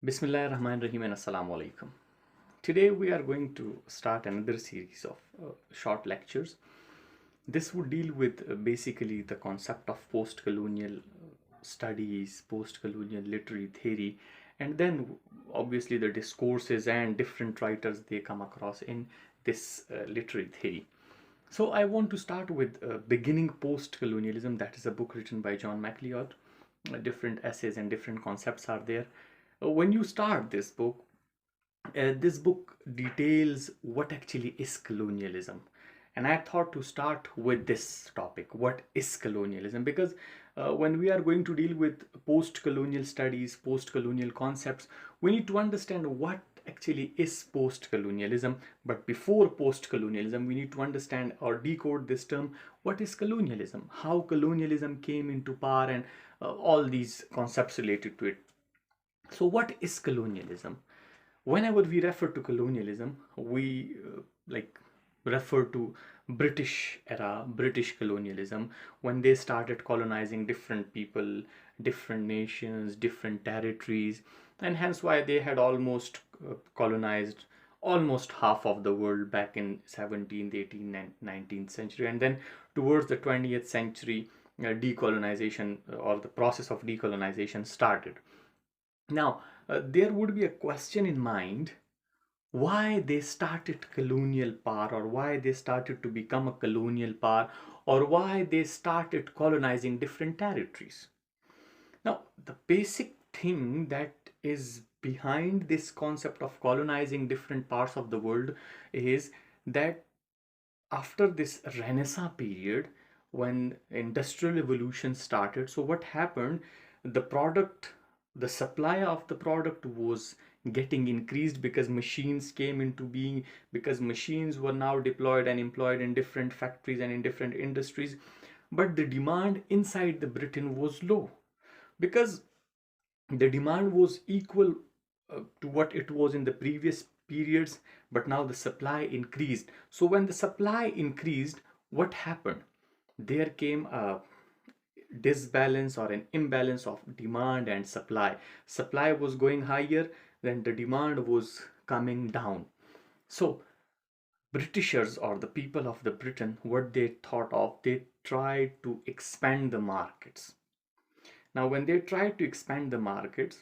Bismillah ar-Rahman Rahim and Assalamu alaikum. Today we are going to start another series of short lectures. This would deal with basically the concept of post-colonial studies, post-colonial literary theory, and then obviously the discourses and different writers they come across in this literary theory. So I want to start with Beginning Post Colonialism. That is a book written by John McLeod. Different essays and different concepts are there. When you start this book details what actually is colonialism. And I thought to start with this topic, what is colonialism? Because when we are going to deal with post-colonial studies, post-colonial concepts, we need to understand what actually is post-colonialism. But before post-colonialism, we need to understand or decode this term, what is colonialism? How colonialism came into power and all these concepts related to it. So what is colonialism? Whenever we refer to colonialism, we refer to British era, British colonialism, when they started colonizing different people, different nations, different territories, and hence why they had almost colonized almost half of the world back in 17th, 18th, and 19th century. And then towards the 20th century, decolonization or the process of decolonization started. Now, there would be a question in mind why they started colonial power, or why they started to become a colonial power, or why they started colonizing different territories. Now, the basic thing that is behind this concept of colonizing different parts of the world is that after this Renaissance period, when industrial revolution started, so what happened? The supply of the product was getting increased because machines came into being, because machines were now deployed and employed in different factories and in different industries. But the demand inside the Britain was low because the demand was equal to what it was in the previous periods, but now the supply increased. So when the supply increased, what happened? There came a disbalance or an imbalance of demand and supply. Supply was going higher, then the demand was coming down. So Britishers, or the people of the Britain, what they thought of, they tried to expand the markets. Now when they tried to expand the markets,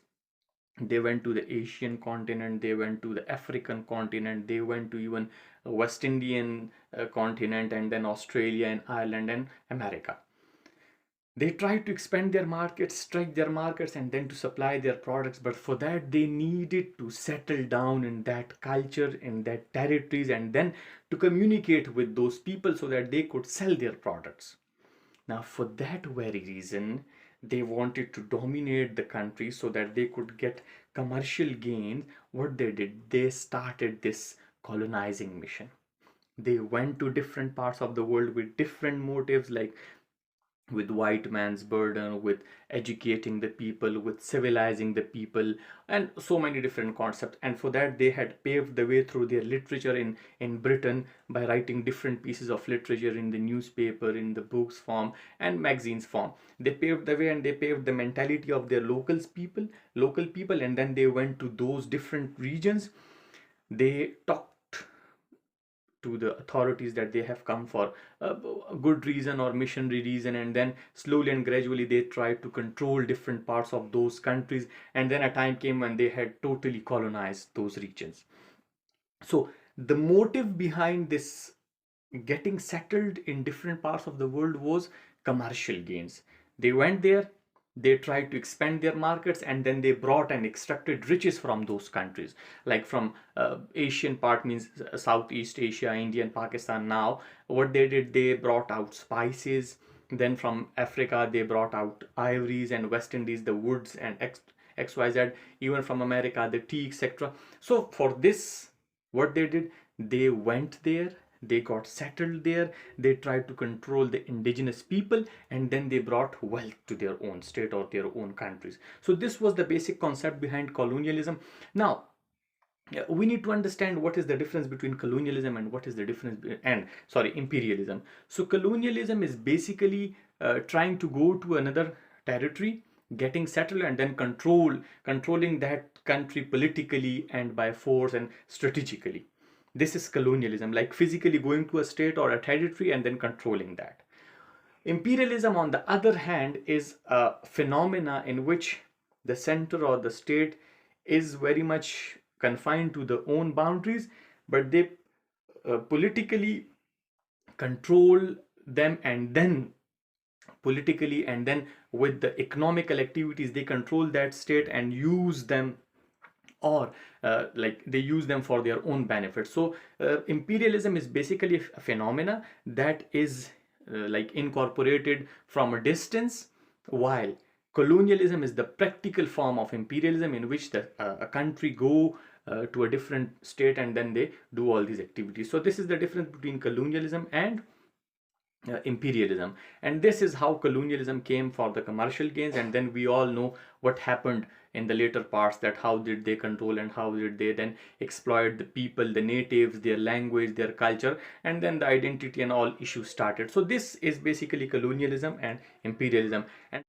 they went to the Asian continent, they went to the African continent, they went to even West Indian continent, and then Australia and Ireland and America. They tried to expand their markets, strike their markets, and then to supply their products. But for that, they needed to settle down in that culture, in that territories, and then to communicate with those people so that they could sell their products. Now, for that very reason, they wanted to dominate the country so that they could get commercial gains. What they did, they started this colonizing mission. They went to different parts of the world with different motives, like with white man's burden, with educating the people, with civilizing the people, and so many different concepts. And for that, they had paved the way through their literature in Britain by writing different pieces of literature in the newspaper, in the books form, and magazines form. They paved the way and they paved the mentality of their local people, and then they went to those different regions. They talked to the authorities that they have come for a good reason or missionary reason, and then slowly and gradually they tried to control different parts of those countries, and then a time came when they had totally colonized those regions. So the motive behind this getting settled in different parts of the world was commercial gains. They went there, they tried to expand their markets, and then they brought and extracted riches from those countries, like from Asian part, means Southeast Asia, India and Pakistan. Now what they did, they brought out spices. Then from Africa they brought out ivories, and West Indies the woods and XYZ, even from America the tea, etc. So for this, what they did, they went there, they got settled there, they tried to control the indigenous people, and then they brought wealth to their own state or their own countries. So this was the basic concept behind colonialism. Now we need to understand what is the difference between colonialism and what is the difference and imperialism. So colonialism is basically trying to go to another territory, getting settled, and then controlling that country politically and by force and strategically. This is colonialism, like physically going to a state or a territory and then controlling that. Imperialism, on the other hand, is a phenomena in which the center or the state is very much confined to their own boundaries, but they politically control them, and then politically and then with the economical activities they control that state and use them, or like they use them for their own benefit. So imperialism is basically a phenomena that is like incorporated from a distance, while colonialism is the practical form of imperialism in which a country go to a different state and then they do all these activities. So this is the difference between colonialism and imperialism, and this is how colonialism came for the commercial gains, and then we all know what happened in the later parts, that how did they control and how did they then exploit the people, the natives, their language, their culture, and then the identity and all issues started. So this is basically colonialism and imperialism. And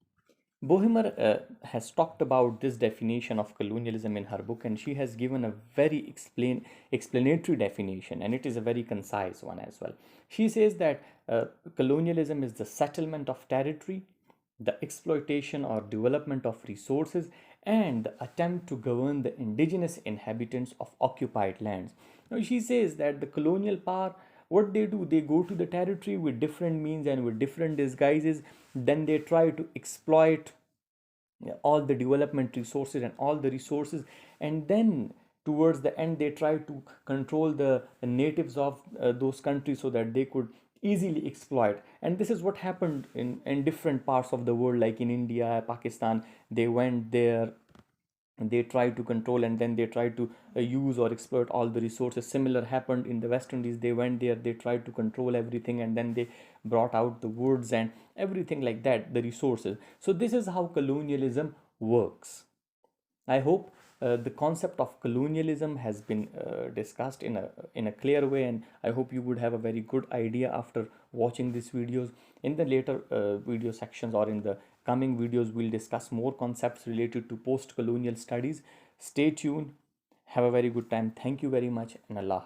Bohemer has talked about this definition of colonialism in her book, and she has given a very explanatory definition, and it is a very concise one as well. She says that colonialism is the settlement of territory, the exploitation or development of resources, and the attempt to govern the indigenous inhabitants of occupied lands. Now, she says that the colonial power, what they do, they go to the territory with different means and with different disguises, then they try to exploit all the development resources and all the resources, and then towards the end they try to control the natives of those countries so that they could easily exploit. And this is what happened in different parts of the world, like in India, Pakistan. They went there, they try to control, and then they try to use or exploit all the resources. Similar happened in the West Indies. They went there, they tried to control everything, and then they brought out the woods and everything like that, the resources. So this is how colonialism works. I hope the concept of colonialism has been discussed in a clear way, and I hope you would have a very good idea after watching these videos. In the later video sections or in the coming videos, we'll discuss more concepts related to post-colonial studies. Stay tuned. Have a very good time. Thank you very much, and Allah.